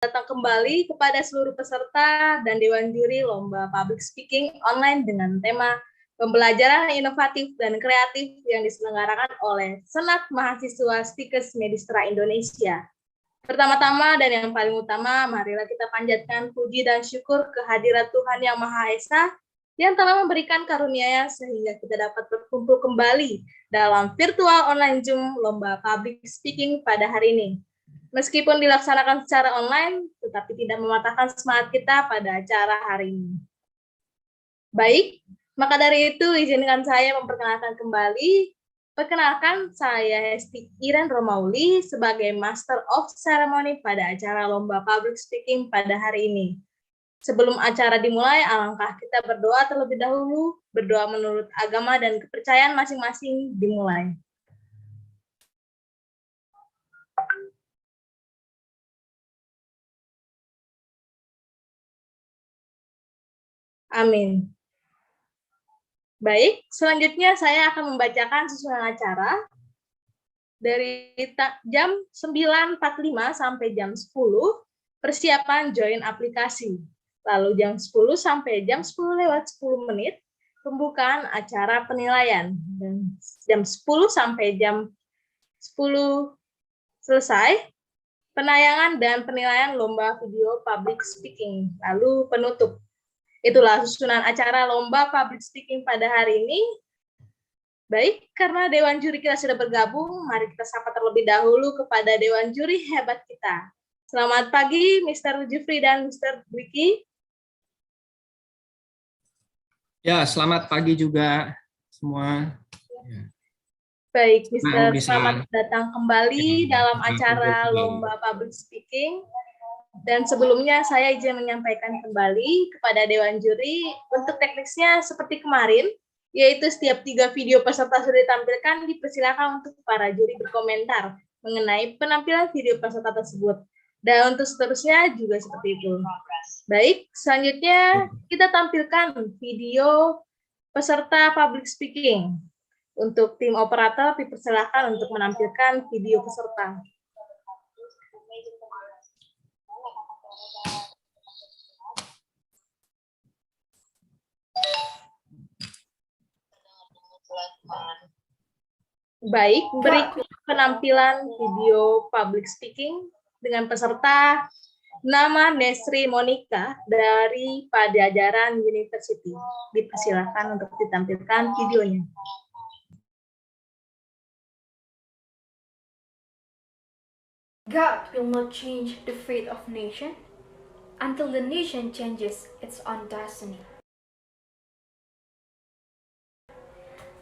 datang kembali kepada seluruh peserta dan Dewan Juri Lomba Public Speaking Online dengan tema Pembelajaran Inovatif dan Kreatif yang diselenggarakan oleh Senat Mahasiswa Stikes Medistra Indonesia. Pertama-tama dan yang paling utama, marilah kita panjatkan puji dan syukur kehadirat Tuhan Yang Maha Esa yang telah memberikan karunia-Nya sehingga kita dapat berkumpul kembali dalam virtual online Zoom Lomba Public Speaking pada hari ini. Meskipun dilaksanakan secara online, tetapi tidak mematahkan semangat kita pada acara hari ini. Baik, maka dari itu izinkan saya memperkenalkan kembali. Perkenalkan, saya Hesti Iren Romauli sebagai Master of Ceremony pada acara Lomba Public Speaking pada hari ini. Sebelum acara dimulai, alangkah kita berdoa terlebih dahulu, berdoa menurut agama dan kepercayaan masing-masing dimulai. Amin. Baik, selanjutnya saya akan membacakan susunan acara dari jam 9.45 sampai jam 10, persiapan join aplikasi. Lalu jam 10 sampai jam 10:10, pembukaan acara penilaian. Dan jam 10 sampai jam 10 selesai, penayangan dan penilaian lomba video public speaking. Lalu penutup. Itulah susunan acara Lomba Public Speaking pada hari ini. Baik, karena Dewan Juri kita sudah bergabung, mari kita sapa terlebih dahulu kepada Dewan Juri hebat kita. Selamat pagi, Mr. Jufri dan Mr. Dwiki. Ya, selamat pagi juga semua. Baik, Mr. Selamat datang kembali dalam acara Lomba Public Speaking. Dan sebelumnya saya izin menyampaikan kembali kepada Dewan Juri untuk teknisnya seperti kemarin, yaitu setiap 3 video peserta sudah ditampilkan, dipersilakan untuk para juri berkomentar mengenai penampilan video peserta tersebut. Dan untuk seterusnya juga seperti itu. Baik, selanjutnya kita tampilkan video peserta public speaking. Untuk tim operator dipersilakan untuk menampilkan video peserta. Baik, berikut penampilan video public speaking dengan peserta nama Nesri Monica dari Penjuarian University. Dipersilakan untuk ditampilkan videonya. God will not change the fate of nation until the nation changes its own destiny.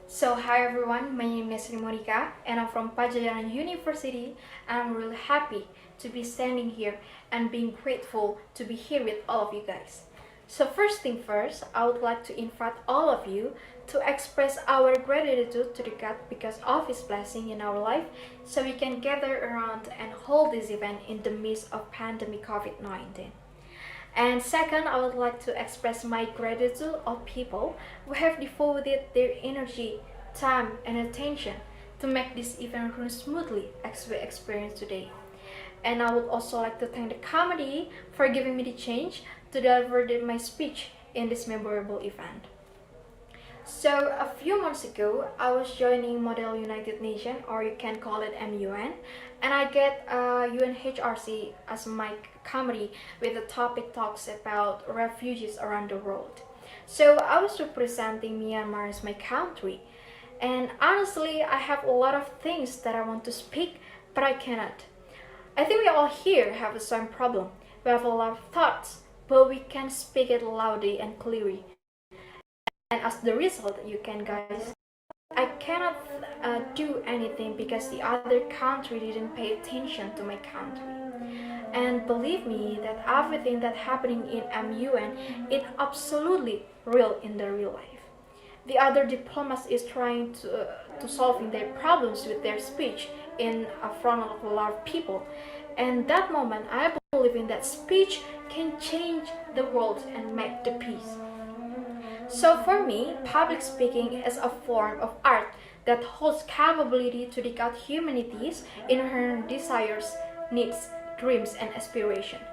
So hi everyone, my name is Monica and I'm from Penjuarian University and I'm really happy to be standing here and being grateful to be here with all of you guys. So first thing first, I would like to invite all of you to express our gratitude to the God because of His blessing in our life so we can gather around and hold this event in the midst of pandemic COVID-19. And second, I would like to express my gratitude of people who have devoted their energy, time, and attention to make this event run smoothly as we experience today. And I would also like to thank the committee for giving me the chance to deliver my speech in this memorable event. So a few months ago, I was joining Model United Nations, or you can call it MUN, and I get UNHRC as my committee with the topic talks about refugees around the world. So I was representing Myanmar as my country, and honestly, I have a lot of things that I want to speak, but I cannot. I think we all here have the same problem. We have a lot of thoughts, but we can't speak it loudly and clearly. And as the result, you can guys, I cannot do anything because the other country didn't pay attention to my country. And believe me that everything that's happening in MUN is absolutely real in the real life. The other diplomats is trying to solving their problems with their speech in front of a lot of people. And that moment, I believe in that speech can change the world and make the peace. So for me, public speaking is a form of art that holds capability to decode humanity's inherent desires, needs, dreams, and aspirations.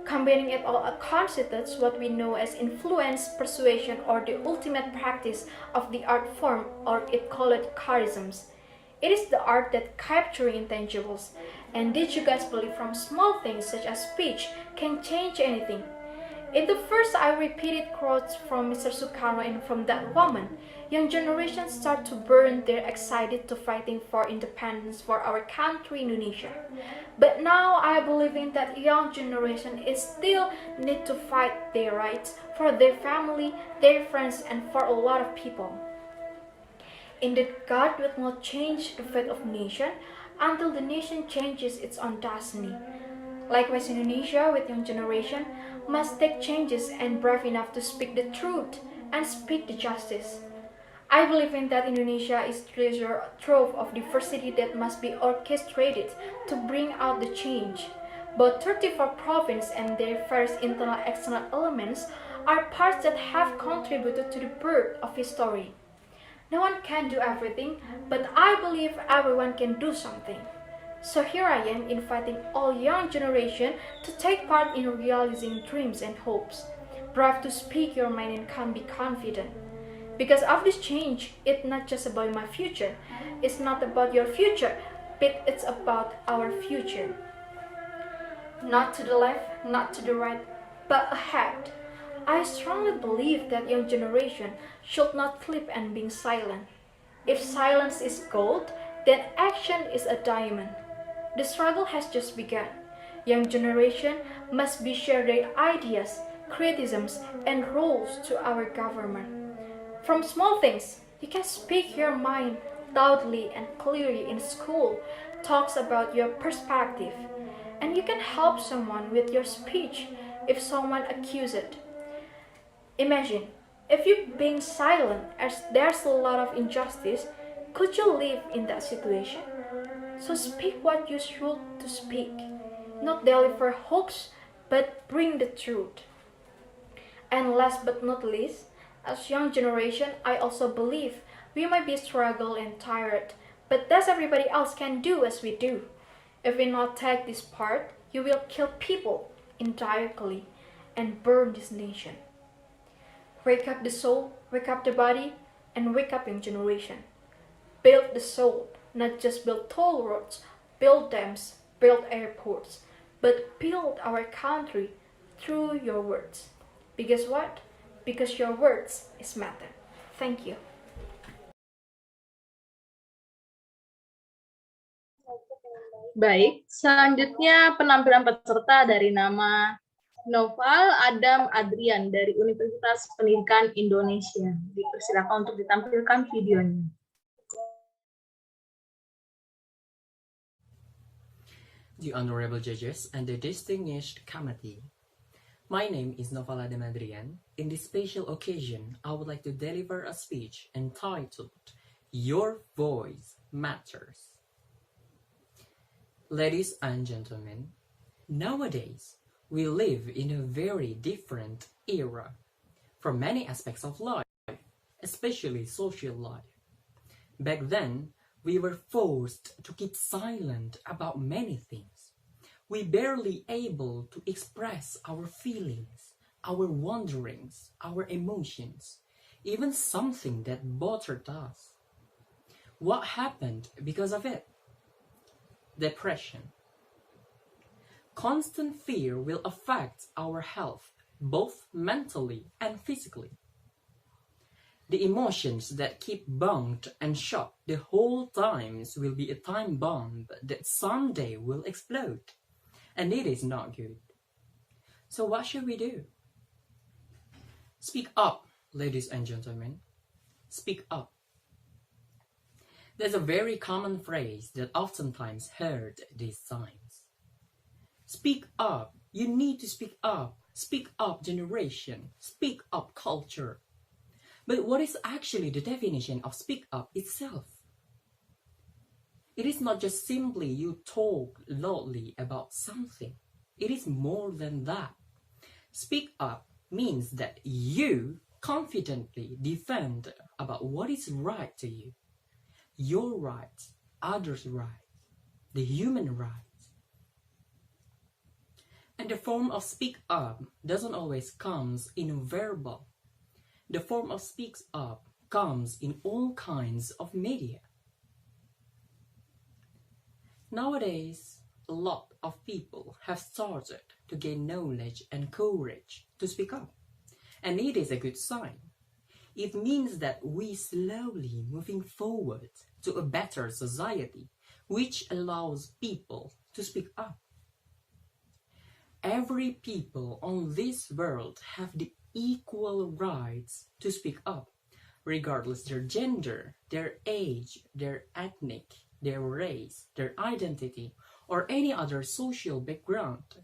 Combining it all constitutes what we know as influence, persuasion, or the ultimate practice of the art form, or it call it charisms. It is the art that capturing intangibles. And did you guys believe from small things such as speech can change anything? In the first I repeated quotes from Mr. Sukarno and from that woman, young generations start to burn their excited to fighting for independence for our country Indonesia. But now I believe in that young generation is still need to fight their rights for their family, their friends, and for a lot of people. Indeed, God will not change the fate of nation until the nation changes its own destiny. Likewise, Indonesia with young generation must take changes and brave enough to speak the truth and speak the justice. I believe in that Indonesia is treasure trove of diversity that must be orchestrated to bring out the change. Both 34 provinces and their various internal and external elements are parts that have contributed to the birth of history. No one can do everything, but I believe everyone can do something. So here I am inviting all young generation to take part in realizing dreams and hopes. Brave to speak your mind and can be confident. Because of this change, it's not just about my future. It's not about your future, but it's about our future. Not to the left, not to the right, but ahead. I strongly believe that young generation should not sleep and be silent. If silence is gold, then action is a diamond. The struggle has just begun. Young generation must be share their ideas, criticisms, and roles to our government. From small things, you can speak your mind loudly and clearly in school, talks about your perspective, and you can help someone with your speech if someone accuses it. Imagine, if you being silent as there's a lot of injustice, could you live in that situation? So speak what you should to speak, not deliver hopes, but bring the truth. And last but not least, as young generation, I also believe we might be struggle and tired, but that's everybody else can do as we do. If we not take this part, you will kill people indirectly and burn this nation. Wake up the soul, wake up the body, and wake up young generation. Build the soul, not just build toll roads, build dams, build airports, but build our country through your words. Because what? Because your words is matter. Thank you. Baik, selanjutnya penampilan peserta dari nama Noval Adam Adrian dari Universitas Pendidikan Indonesia. Dipersilakan untuk ditampilkan videonya. The honorable judges and the distinguished committee. My name is Noval Adam Adrian. In this special occasion, I would like to deliver a speech entitled, Your Voice Matters. Ladies and gentlemen, nowadays, we live in a very different era for many aspects of life, especially social life. Back then, we were forced to keep silent about many things. We barely able to express our feelings, our wonderings, our emotions, even something that bothered us. What happened because of it? Depression. Constant fear will affect our health, both mentally and physically. The emotions that keep bound and shut the whole times will be a time bomb that someday will explode, and it is not good. So what should we do? Speak up, ladies and gentlemen. Speak up. There's a very common phrase that oftentimes heard these times. Speak up. You need to speak up. Speak up, generation. Speak up, culture. But what is actually the definition of speak up itself? It is not just simply you talk loudly about something. It is more than that. Speak up means that you confidently defend about what is right to you. Your rights, others' rights, the human rights. And the form of speak up doesn't always comes in verbal. The form of speaks up comes in all kinds of media. Nowadays, a lot of people have started to gain knowledge and courage to speak up. And it is a good sign. It means that we slowly moving forward to a better society, which allows people to speak up. Every people on this world have the equal rights to speak up, regardless their gender, their age, their ethnic, their race, their identity, or any other social background.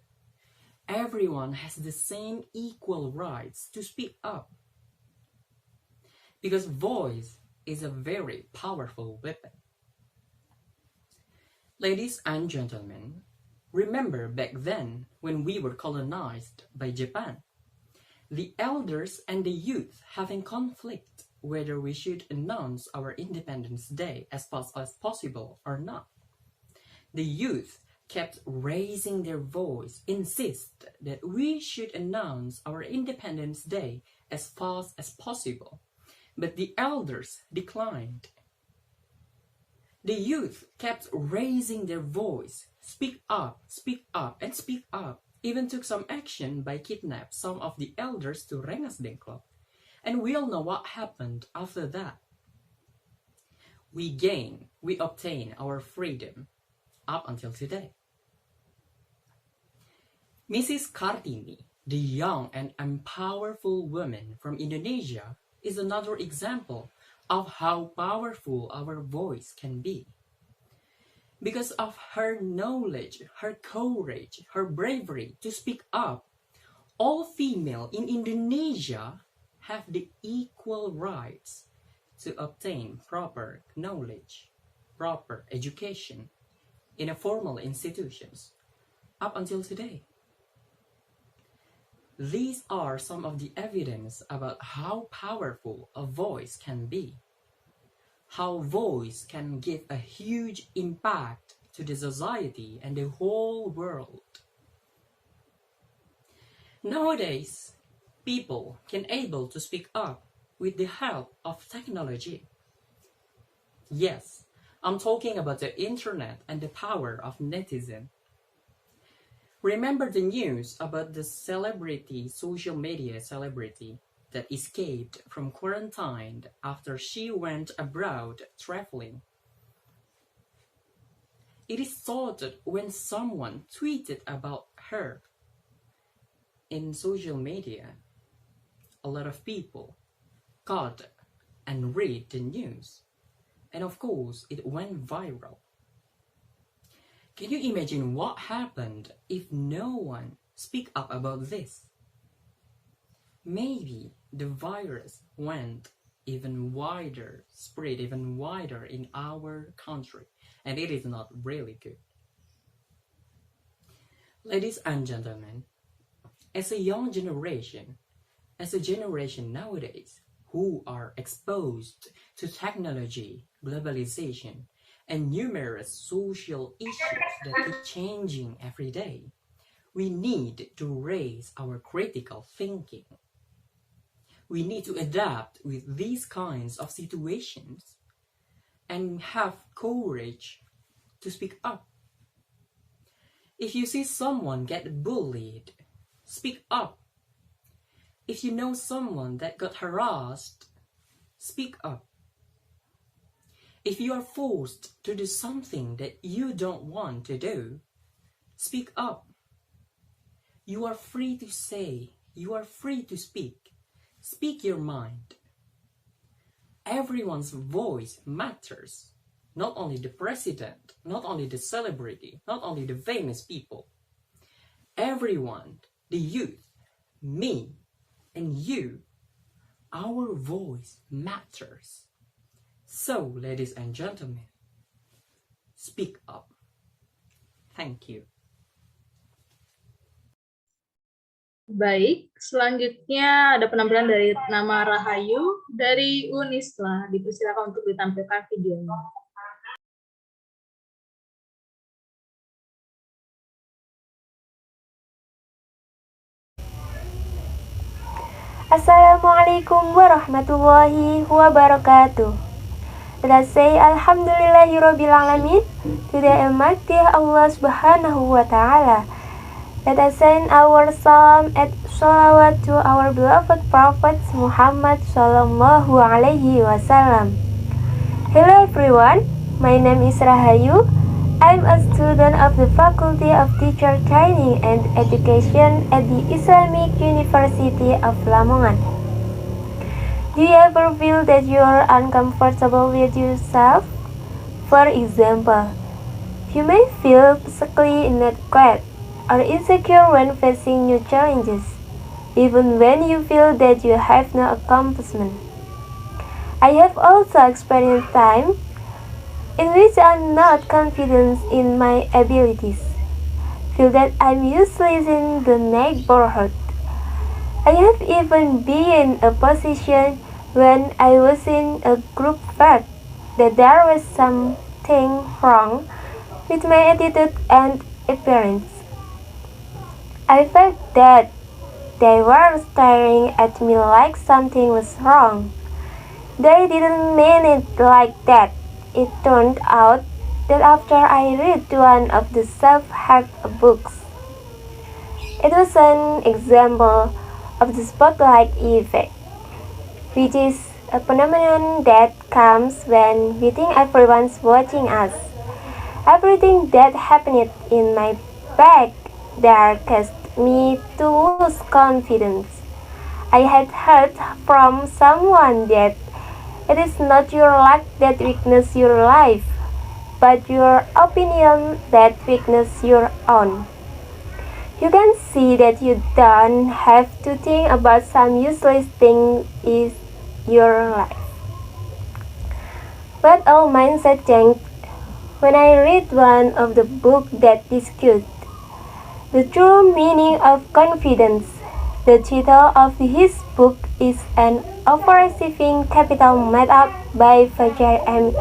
Everyone has the same equal rights to speak up. Because voice is a very powerful weapon. Ladies and gentlemen, remember back then when we were colonized by Japan, the elders and the youth having conflict whether we should announce our Independence Day as fast as possible or not. The youth kept raising their voice, insist that we should announce our Independence Day as fast as possible. But the elders declined. The youth kept raising their voice, speak up, and speak up. Even took some action by kidnap some of the elders to Rengas Dengklok. And we all know what happened after that. We obtain our freedom up until today. Mrs. Kartini, the young and powerful woman from Indonesia, is another example of how powerful our voice can be. Because of her knowledge, her courage, her bravery to speak up, all female in Indonesia have the equal rights to obtain proper knowledge, proper education in a formal institutions up until today. These are some of the evidence about how powerful a voice can be, how voice can give a huge impact to the society and the whole world. Nowadays, people can able to speak up with the help of technology. Yes, I'm talking about the internet and the power of netizen. Remember the news about the social media celebrity that escaped from quarantine after she went abroad traveling? It is thought that when someone tweeted about her in social media, a lot of people got and read the news. And of course, it went viral. Can you imagine what happened if no one speak up about this? Maybe the virus went even wider, spread even wider in our country, and it is not really good. Ladies and gentlemen, as a young generation, as a generation nowadays who are exposed to technology, globalization, and numerous social issues that are changing every day, we need to raise our critical thinking. We need to adapt with these kinds of situations and have courage to speak up. If you see someone get bullied, speak up. If you know someone that got harassed, speak up. If you are forced to do something that you don't want to do, speak up. You are free to say, you are free to speak. Speak your mind. Everyone's voice matters. Not only the president, not only the celebrity, not only the famous people. Everyone, the youth, me, and you, our voice matters. So, ladies and gentlemen, speak up. Thank you. Baik, selanjutnya ada penampilan dari nama Rahayu dari Unisla. Dipersilakan untuk ditampilkan videonya. Assalamualaikum warahmatullahi wabarakatuh. Let us say Alhamdulillahirabbil alamin to the Almighty Allah Subhanahu wa Ta'ala. Let us send our salam and salawat to our beloved Prophet Muhammad Sallallahu Alaihi Wasallam. Hello everyone, my name is Rahayu. I'm a student of the Faculty of Teacher Training and Education at the Islamic University of Lamongan. Do you ever feel that you are uncomfortable with yourself? For example, you may feel physically inadequate or insecure when facing new challenges, even when you feel that you have no accomplishment. I have also experienced times in which I'm not confident in my abilities, feel that I'm useless in the neighborhood. I have even been in a position when I was in a group felt that there was something wrong with my attitude and appearance. I felt that they were staring at me like something was wrong. They didn't mean it like that. It turned out that after I read one of the self-help books, it was an example of the spotlight effect, which is a phenomenon that comes when we think everyone's watching us. Everything that happened in my back there caused me to lose confidence. I had heard from someone that it is not your luck that weakens your life, but your opinion that weakens your own. You can see that you don't have to think about some useless thing in your life. But our mindset changed when I read one of the books that discussed the true meaning of confidence. The title of his book is An Overachieving Capital Made Up by Penjuarian.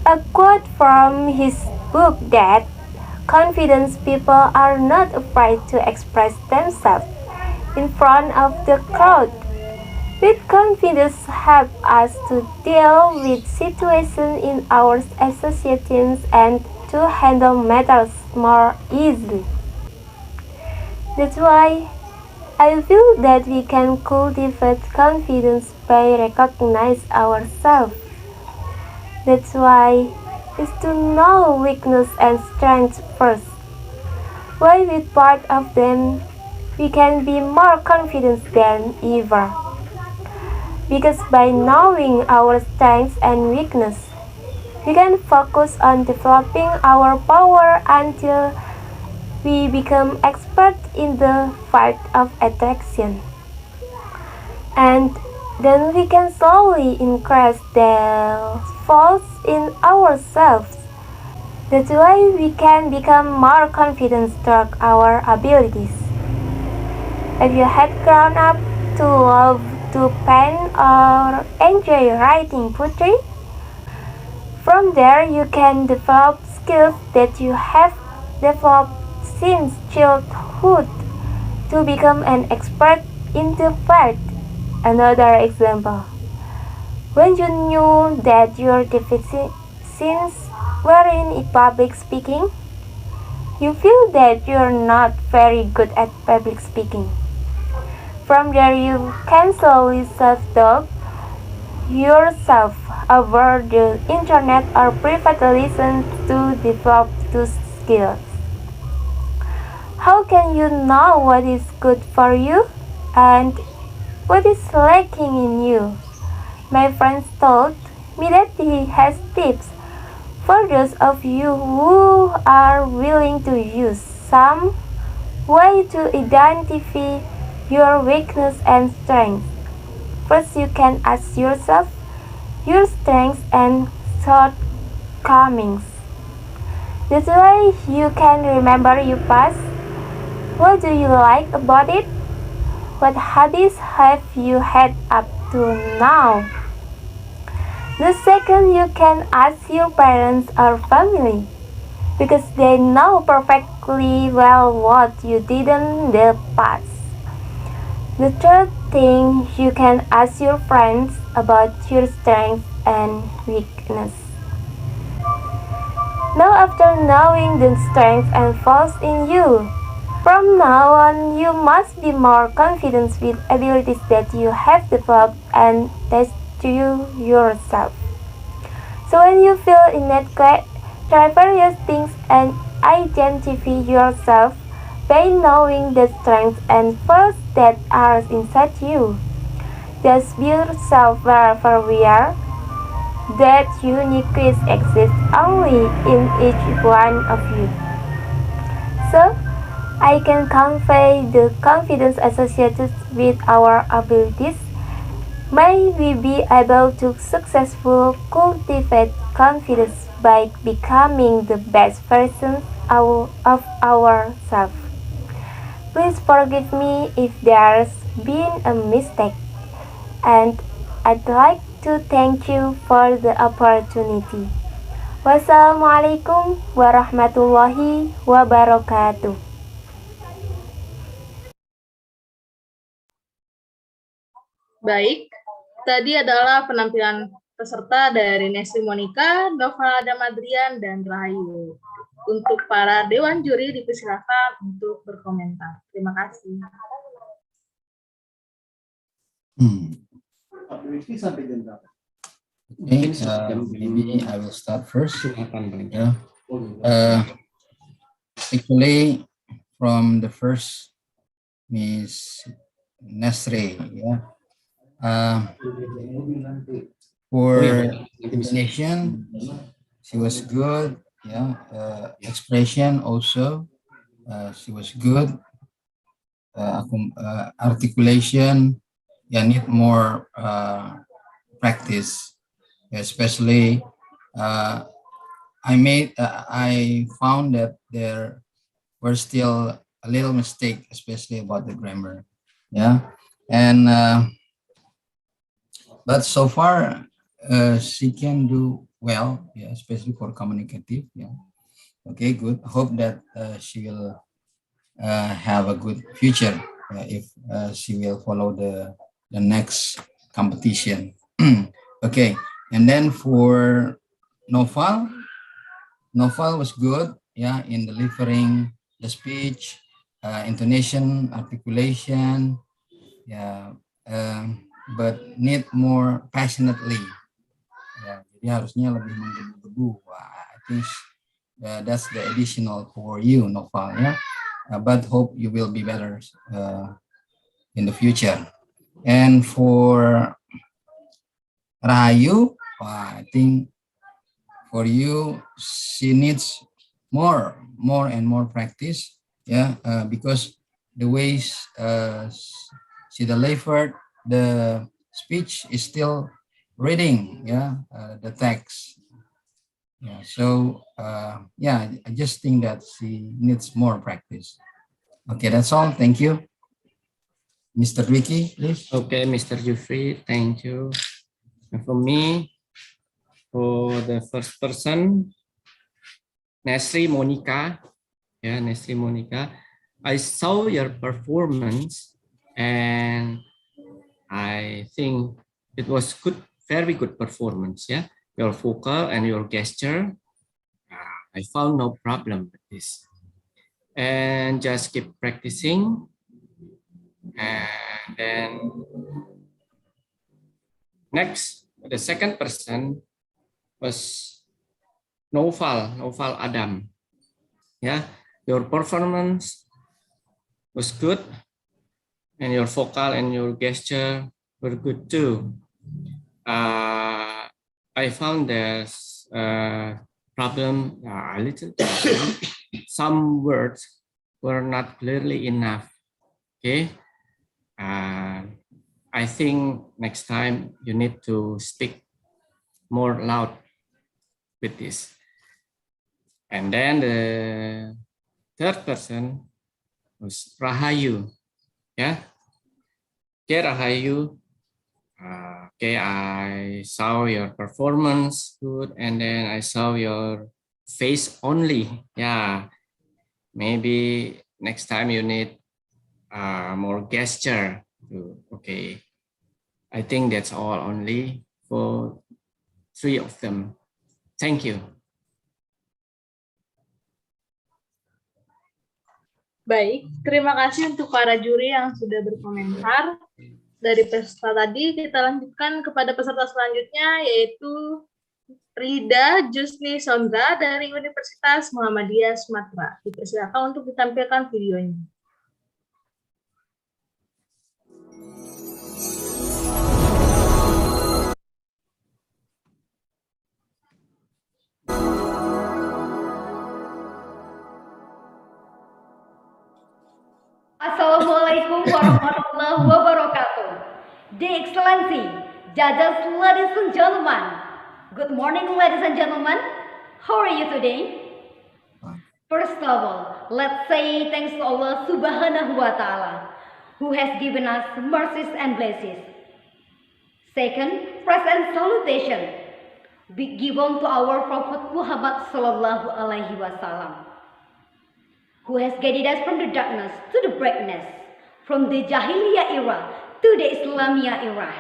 A quote from his book that confident people are not afraid to express themselves in front of the crowd. With confidence help us to deal with situations in our associations and to handle matters more easily. That's why I feel that we can cultivate confidence by recognizing ourselves. That's why is to know weakness and strength first. Why with part of them, we can be more confident than ever. Because by knowing our strengths and weakness, we can focus on developing our power until we become expert in the fight of attraction. And then we can slowly increase the faults in ourselves. That's why we can become more confident through our abilities. If you had grown up to love to paint or enjoy writing poetry, from there you can develop skills that you have developed since childhood to become an expert in the field. Another example. When you knew that your deficiencies were in public speaking, you feel that you're not very good at public speaking. From there you can slowly self-doubt yourself over the internet or private lessons to develop those skills. How can you know what is good for you and what is lacking in you? My friend told me that he has tips for those of you who are willing to use some way to identify your weakness and strengths. First, you can ask yourself your strengths and shortcomings. This way, you can remember your past. What do you like about it? What hobbies have you had up to now? The second, you can ask your parents or family because they know perfectly well what you did in the past. The third thing, you can ask your friends about your strengths and weakness. Now, after knowing the strengths and faults in you, from now on, you must be more confident with abilities that you have developed and test to yourself. So when you feel inadequate, try various things and identify yourself by knowing the strengths and faults that are inside you. Thus build yourself wherever we are. That uniqueness exists only in each one of you. So, I can convey the confidence associated with our abilities. May we be able to successfully cultivate confidence by becoming the best version of ourselves. Please forgive me if there's been a mistake, and I'd like to thank you for the opportunity. Wassalamualaikum warahmatullahi wabarakatuh. Baik, tadi adalah penampilan peserta dari Nesri Monica, Nova Damadrian, dan Rahayu. Untuk para dewan juri dipersilakan untuk berkomentar. Terima kasih. Okay, maybe I will start first. Actually, from the first Miss Nesre, for intonation, she was good. Expression also, she was good. Articulation, need more practice, especially. I found that there were still a little mistake, especially about the grammar. And but so far she can do well, especially for communicative. Okay, good. Hope that she will have a good future if she will follow the next competition. Okay, and then for Noval was good, in delivering the speech, intonation, articulation, but need more passionately. Jadi harusnya lebih menggebu-gebu. I think that's the additional for you, Noval. But hope you will be better in the future. And for Rahayu, I think for you, she needs more and more practice. Because the way she delivered the speech is still reading, the text. So I just think that she needs more practice. Okay, that's all. Thank you. Mr. Ricky, please. Okay, Mr. Jufri, thank you. And for me, for the first person, Nesri Monica. Nesri Monica. I saw your performance and I think it was good, very good performance. Your vocal and your gesture, I found no problem with this. And just keep practicing. And then next, the second person was Noval Adam. Your performance was good, and your vocal and your gesture were good too. I found there's a problem a little bit. Some words were not clearly enough. Okay. I think next time you need to speak more loud with this. And then the third person was Rahayu. Okay, Rahayu. Okay, I saw your performance good, and then I saw your face only. Maybe next time you need more gesture. Okay. I think that's all only for 3 of them. Thank you. Baik, terima kasih untuk para juri yang sudah berkomentar. Dari peserta tadi, kita lanjutkan kepada peserta selanjutnya, yaitu Rida Jusni Sondra dari Universitas Muhammadiyah Sumatera. Dipersilakan untuk ditampilkan videonya. Assalamualaikum warahmatullahi wabarakatuh. Dear Excellency, judges, ladies and gentlemen. Good morning, ladies and gentlemen. How are you today? First of all, let's say thanks to Allah Subhanahu wa Ta'ala, who has given us mercies and blessings. Second, praise and salutation be given to our Prophet Muhammad Sallallahu Alaihi Wasallam, who has guided us from the darkness to the brightness, from the Jahiliyah era to the Islamiyah era,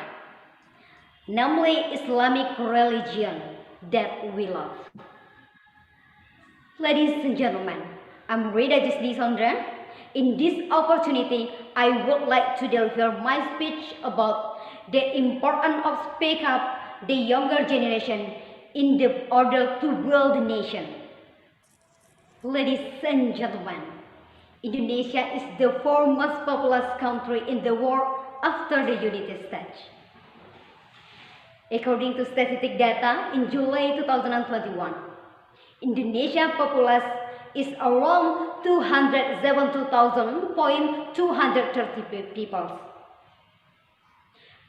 namely Islamic religion that we love. Ladies and gentlemen, I'm Rida Jusni Sondra. In this opportunity, I would like to deliver my speech about the importance of speak up the younger generation in the order to build the nation. Ladies and gentlemen, Indonesia is the fourth most populous country in the world after the United States. According to statistic data in July 2021, Indonesia populace is around 272,230 people.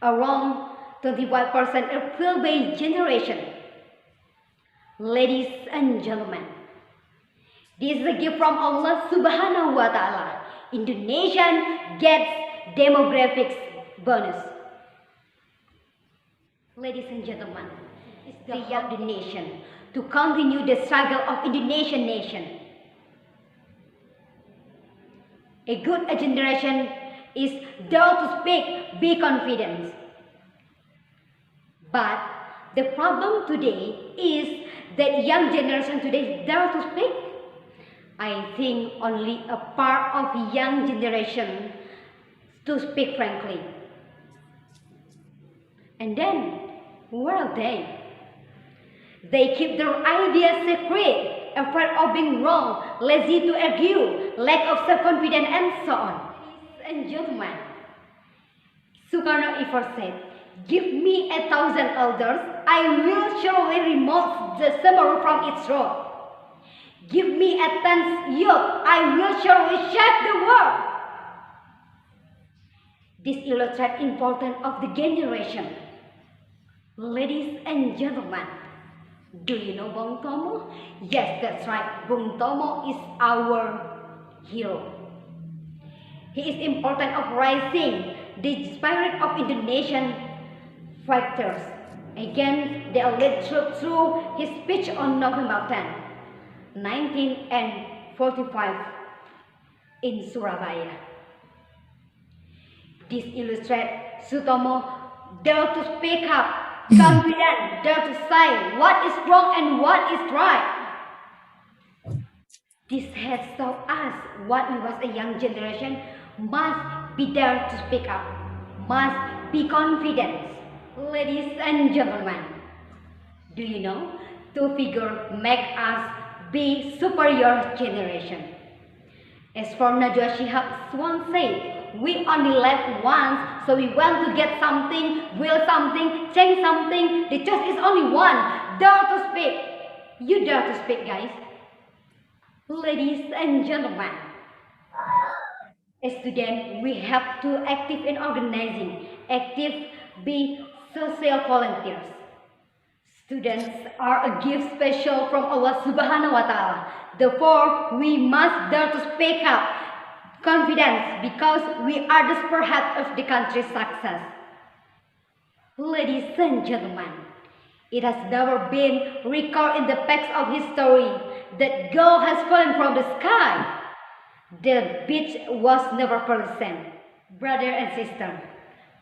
Around 25% of female generation. Ladies and gentlemen, this is a gift from Allah Subhanahu wa Ta'ala. Indonesian gets demographics bonus. Ladies and gentlemen, it's the young nation to continue the struggle of Indonesian nation. A good generation is dare to speak, be confident. But the problem today is that young generation today dare to speak. I think only a part of young generation to speak frankly. And then, where are they? They keep their ideas secret, afraid of being wrong, lazy to argue, lack of self-confidence, and so on. Ladies and gentlemen, Sukarno ever said, "Give me 1,000 elders, I will surely remove the summer from its road. Give me 10 youth, I will surely shape the world." This illustrates the importance of the generation. Ladies and gentlemen, do you know Bung Tomo? Yes, that's right. Bung Tomo is our hero. He is important of raising the spirit of Indonesian fighters against the elite troops through his speech on November 10, 1945 in Surabaya. This illustrates Sutomo dare to speak up, confident, dare to say what is wrong and what is right. This has taught us what we was a young generation must be dare to speak up, must be confident. Ladies and gentlemen, do you know two figures make us be superior generation? As for Najwa Shihab once said, we only live once, so we want to get something, will something, change something. The choice is only one. Dare to speak. You dare to speak, guys. Ladies and gentlemen, as students, we have to active in organizing, active be social volunteers. Students are a gift special from Allah Subhanahu wa Ta'ala. Therefore, we must dare to speak up, confidence, because we are the spearhead of the country's success. Ladies and gentlemen, it has never been recorded in the facts of history that gold has fallen from the sky. The beach was never present. Brother and sister,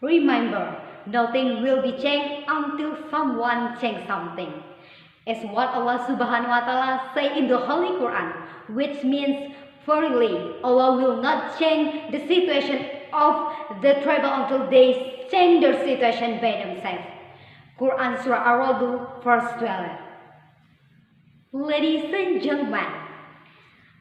remember, nothing will be changed until someone changes something. As what Allah Subhanahu wa Ta'ala say in the Holy Quran, which means verily Allah will not change the situation of the tribal until they change their situation by themselves. Quran Surah Ar-Ra'd verse 12. Ladies and gentlemen,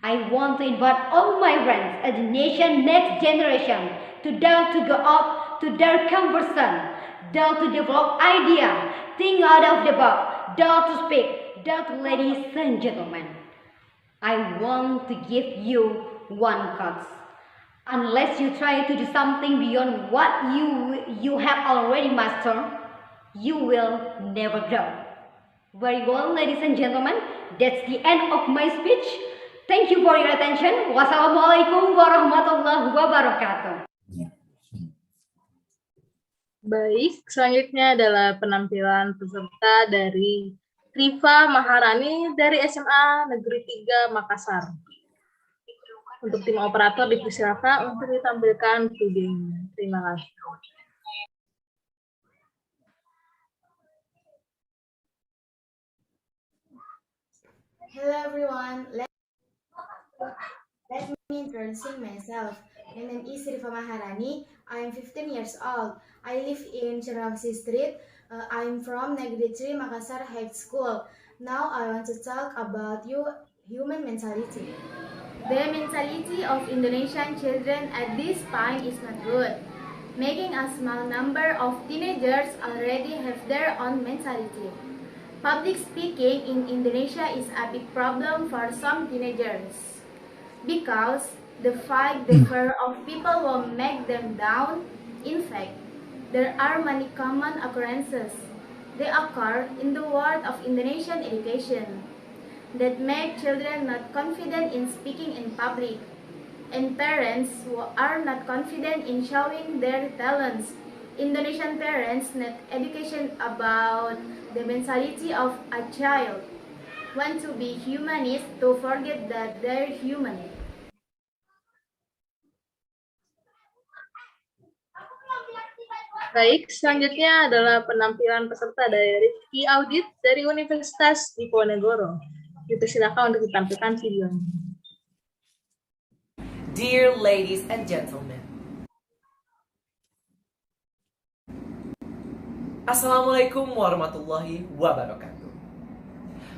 I want to invite all my friends and the nation next generation to dare to go up, to dare conversation, dare to develop idea, think out of the box, dare to speak, dare to ladies and gentlemen. I want to give you one cause. Unless you try to do something beyond what you have already mastered, you will never grow. Very well, ladies and gentlemen, that's the end of my speech. Thank you for your attention. Wassalamualaikum warahmatullahi wabarakatuh. Baik, selanjutnya adalah penampilan peserta dari Riva Maharani dari SMA Negeri 3 Makassar. Untuk tim operator dipersilakan untuk ditampilkan videonya. Terima kasih. Hello everyone, let me introduce myself. My name is Riva Maharani. I am 15 years old. I live in Cenderawasih Street. I am from Negeri 3 Makassar High School. Now I want to talk about human mentality. The mentality of Indonesian children at this time is not good. Making a small number of teenagers already have their own mentality. Public speaking in Indonesia is a big problem for some teenagers because the fear of people will make them down. In fact, there are many common occurrences. They occur in the world of Indonesian education that make children not confident in speaking in public, and parents who are not confident in showing their talents. Indonesian parents need education about the mentality of a child. Want to be humanist to forget that they're human. Baik, selanjutnya adalah penampilan peserta dari Rifki Audit dari Universitas Diponegoro. Dipersilakan untuk ditampilkan videonya. Dear ladies and gentlemen, Assalamualaikum warahmatullahi wabarakatuh.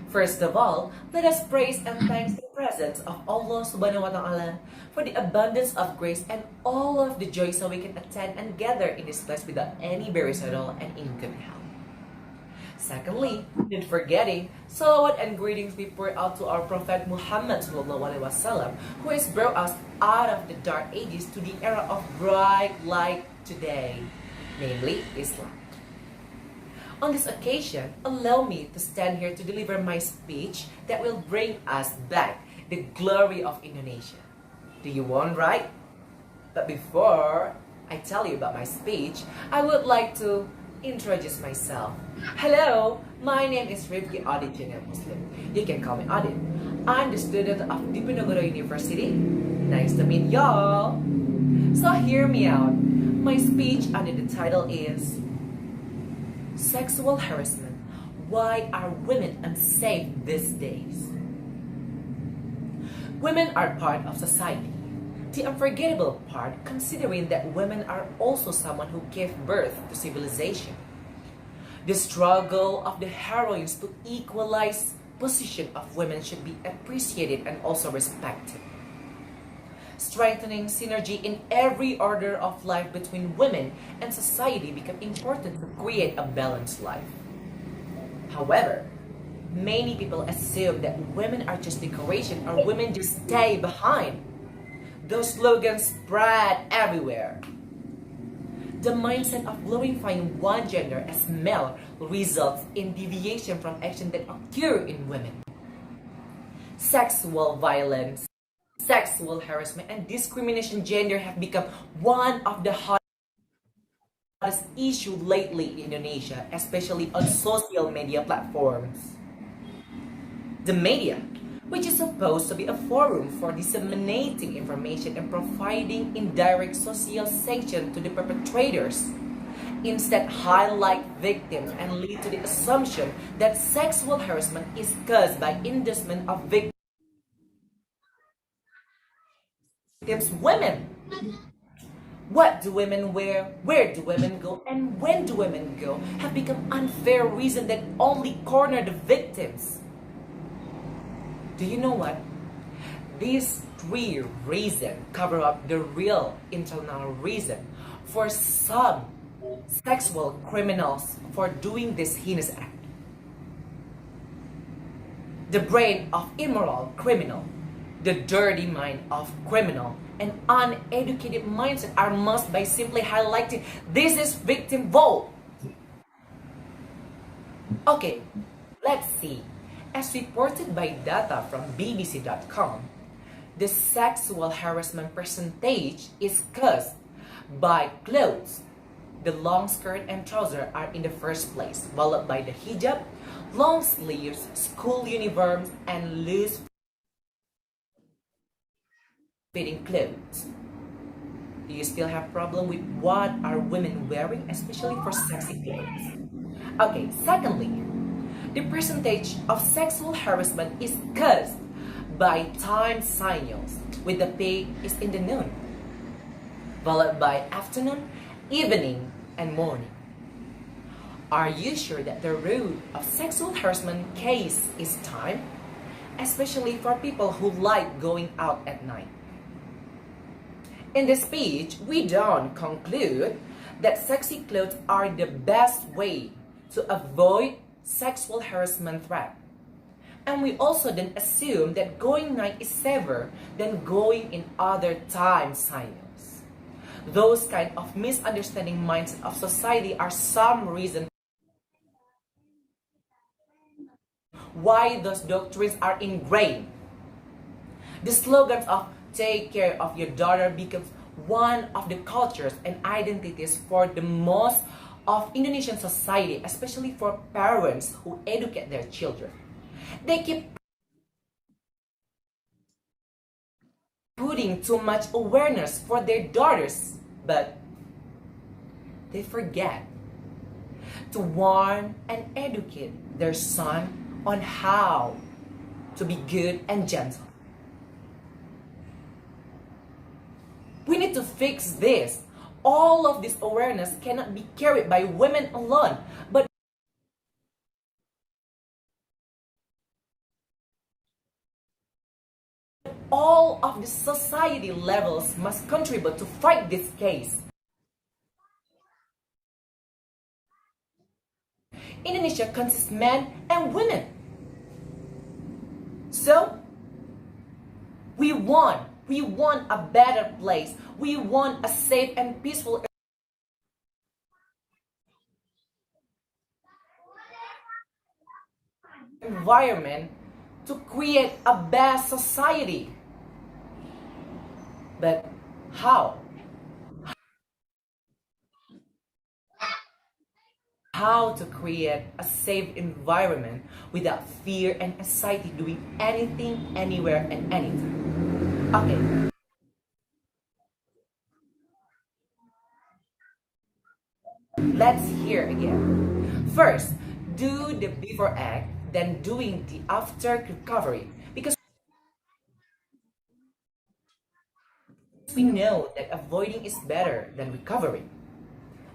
First of all, let us praise and thank the presence of Allah Subhanahu wa Ta'ala for the abundance of grace and all of the joy so we can attend and gather in this place without any barriers at all and in good health. Secondly, not forgetting, salawat and greetings be poured out to our Prophet Muhammad Sallallahu Alaihi Wasallam, who has brought us out of the dark ages to the era of bright light today, namely Islam. On this occasion, allow me to stand here to deliver my speech that will bring us back the glory of Indonesia. Do you want, right? But before I tell you about my speech, I would like to introduce myself. Hello, my name is Rifki Audit Junior Muslim. You can call me Audit. I'm the student of Diponegoro University. Nice to meet y'all. So hear me out. My speech under the title is Sexual Harassment. Why are women unsafe these days? Women are part of society. The unforgettable part, considering that women are also someone who gave birth to civilization. The struggle of the heroines to equalize position of women should be appreciated and also respected. Strengthening synergy in every order of life between women and society become important to create a balanced life. However, many people assume that women are just decoration or women just stay behind. Those slogans spread everywhere. The mindset of glorifying one gender as male results in deviation from action that occur in women. Sexual violence, sexual harassment, and discrimination gender have become one of the hottest issues lately in Indonesia, especially on social media platforms. The media, which is supposed to be a forum for disseminating information and providing indirect social sanction to the perpetrators, instead highlight victims and lead to the assumption that sexual harassment is caused by inducement of victims' women. What do women wear? Where do women go? And when do women go? Have become unfair reason that only corner the victims. Do you know what? These three reasons cover up the real internal reason for some sexual criminals for doing this heinous act. The brain of immoral criminal, the dirty mind of criminal, and uneducated mindset are masked by simply highlighting this is victim vote. Okay, let's see. As reported by data from BBC.com, the sexual harassment percentage is caused by clothes. The long skirt and trouser are in the first place, followed by the hijab, long sleeves, school uniforms, and loose fitting clothes. Do you still have problem with what are women wearing, especially for sexy clothes? Okay, secondly, the percentage of sexual harassment is caused by time signals, with the peak is in the noon, followed by afternoon, evening, and morning. Are you sure that the root of sexual harassment case is time, especially for people who like going out at night? In this speech, we don't conclude that sexy clothes are the best way to avoid sexual harassment threat. And we also don't assume that going night is safer than going in other time signals. Those kind of misunderstanding mindset of society are some reason why those doctrines are ingrained. The slogans of take care of your daughter becomes one of the cultures and identities for the most of Indonesian society, especially for parents who educate their children. They keep putting too much awareness for their daughters, but they forget to warn and educate their son on how to be good and gentle. We need to fix this. All of this awareness cannot be carried by women alone, but all of the society levels must contribute to fight this case. Indonesia consists men and women. So, we want a better place. We want a safe and peaceful environment to create a best society. But how? How to create a safe environment without fear and anxiety doing anything, anywhere, and anytime. Okay. Let's hear again. First, do the before act, then doing the after recovery. Because we know that avoiding is better than recovering.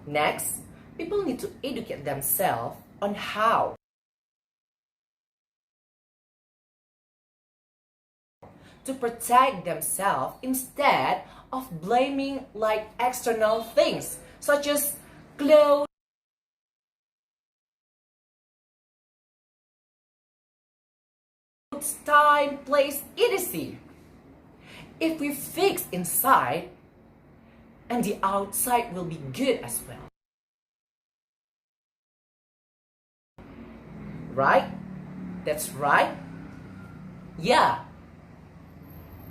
Next, people need to educate themselves on how to protect themselves instead of blaming like external things such as clothes, time, place, etc. If we fix inside, and the outside will be good as well. Right? That's right. Yeah.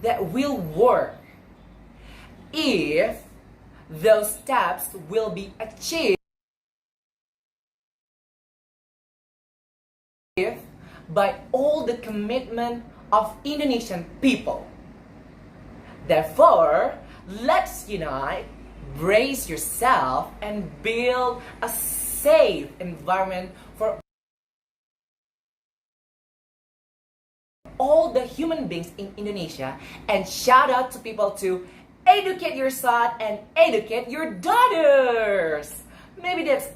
That will work if those steps will be achieved by all the commitment of Indonesian people. Therefore, let's unite, brace yourself, and build a safe environment for all the human beings in Indonesia, and shout out to people to educate your son and educate your daughters. Maybe that's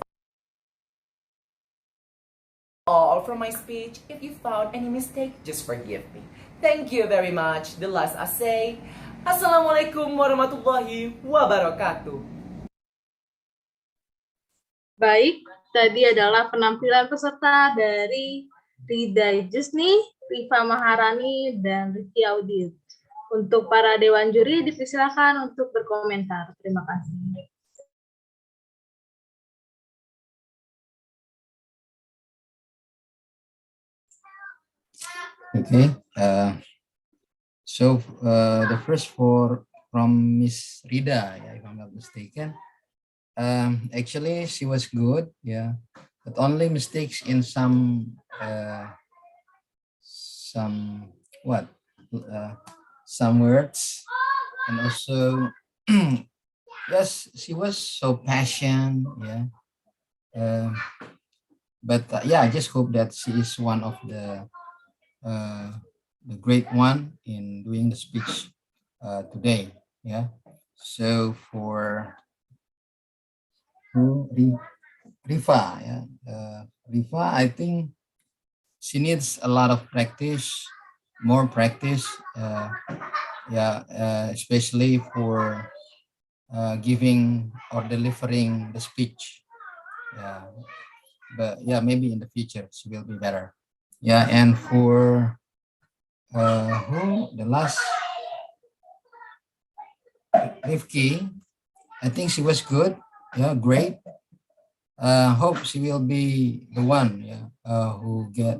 all from my speech. If you found any mistake, just forgive me. Thank you very much. The last I say, Assalamualaikum warahmatullahi wabarakatuh. Baik, tadi adalah penampilan peserta dari Rida Jusni, Rifa Maharani, dan Riki Audit. Untuk para dewan juri dipersilakan untuk berkomentar. Terima kasih. Okay. So the first four from Miss Rida, yeah, if I'm not mistaken. Actually, she was good, yeah, but only mistakes in some words, and also yes, she was so passionate, yeah. But yeah, I just hope that she is one of the great one in doing the speech today. Yeah. So for Rifa, yeah, Rifa, I think she needs a lot of practice, more practice. Especially for giving or delivering the speech. Yeah. But yeah, maybe in the future she will be better. Yeah, and for the last Rifki, I think she was good. Yeah, great. Hope she will be the one, yeah, who get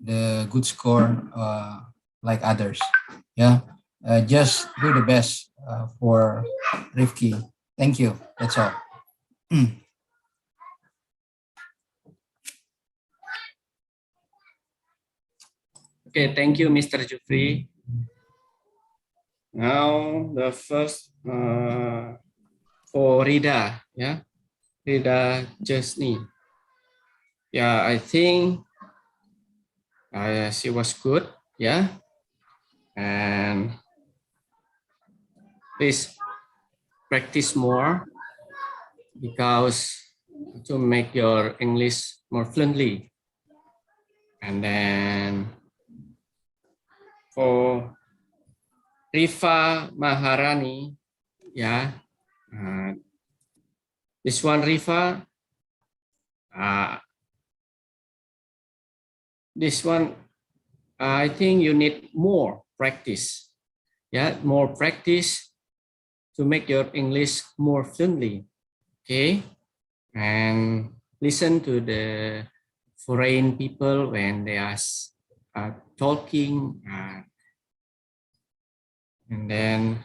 the good score like others. Yeah, just do the best for Rifki. Thank you. That's all. Okay, thank you, Mr. Jufri. Now the first for Rida, yeah, Rida Jasni. Yeah, I think she was good, yeah, and please practice more because to make your English more fluently. And then for Rifa Maharani, yeah, this one Rifa, this one I think you need more practice, yeah, more practice to make your English more fluently, okay, and listen to the foreign people when they are talking, and then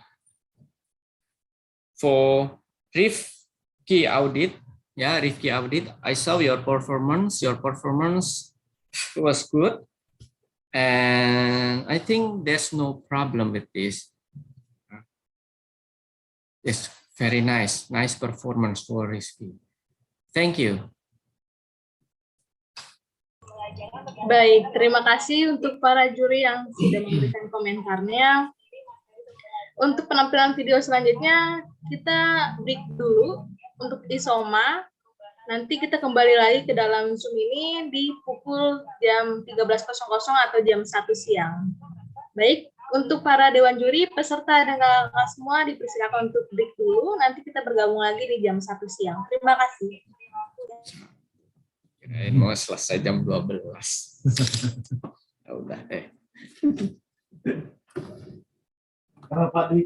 for Rifki Audit, yeah, Rifki Audit, I saw your performance. Your performance was good, and I think there's no problem with this. It's very nice performance for Rifki. Thank you. Baik, terima kasih untuk para juri yang sudah memberikan komentarnya. Untuk penampilan video selanjutnya, kita break dulu untuk Isoma. Nanti kita kembali lagi ke dalam Zoom ini di pukul jam 13.00 atau jam 1 siang. Baik, untuk para dewan juri, peserta dan kakak semua dipersilakan untuk break dulu. Nanti kita bergabung lagi di jam 1 siang. Terima kasih. Mau selesai jam 12. Udah deh. Kalau Pak